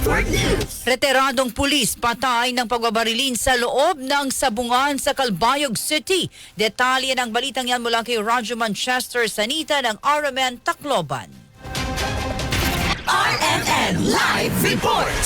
Network News. Retiradong pulis patay ng pagbabarilin sa loob ng sabungan sa Calbayog City. Detalye ng balitang yan mula kay Radyo Manchester Sanita ng RMN Tacloban. RMN Live Report.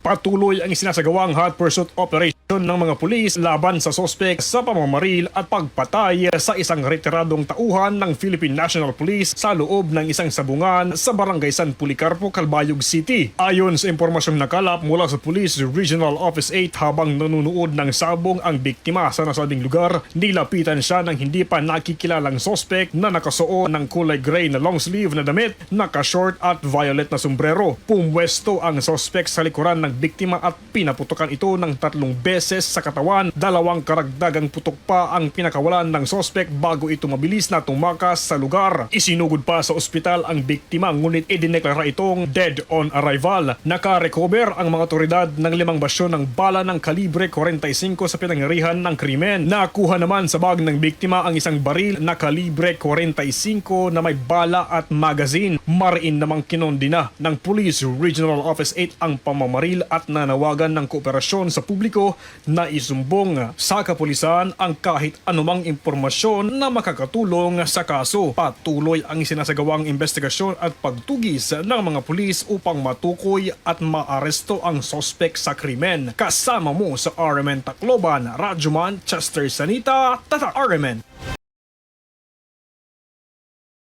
Patuloy ang isinasagawang hot pursuit operation ng mga pulis laban sa sospek sa pamamaril at pagpatay sa isang retiradong tauhan ng Philippine National Police sa loob ng isang sabungan sa Barangay San Policarpo, Calbayog City. Ayon sa impormasyong nakalap mula sa Police Regional Office 8, habang nanunood ng sabong ang biktima sa nasabing lugar, nilapitan siya ng hindi pa nakikilalang sospek na nakasuot ng kulay gray na long sleeve na damit, naka-short at violet na sombrero. Pumwesto ang sospek sa likuran ng biktima at pinaputukan ito ng 3 beses sa katawan. 2 karagdagang putok pa ang pinakawalan ng sospek bago ito mabilis na tumakas sa lugar. Isinugod pa sa ospital ang biktima, ngunit idineklara itong dead on arrival. Naka-recover ang mga otoridad ng 5 basyon ng bala ng kalibre 45 sa pinangyarihan ng krimen. Nakuha naman sa bag ng biktima ang isang baril na kalibre 45 na may bala at magazine. Mariin namang kinondina ng Police Regional Office 8 ang pamamaril at nanawagan ng kooperasyon sa publiko na isumbong sa kapulisan ang kahit anumang impormasyon na makakatulong sa kaso. Patuloy ang sinasagawang investigasyon at pagtugis ng mga pulis upang matukoy at maaresto ang sospek sa krimen. Kasama mo sa RMN Tacloban, Radyo Manchester Sanita, Tata RMN.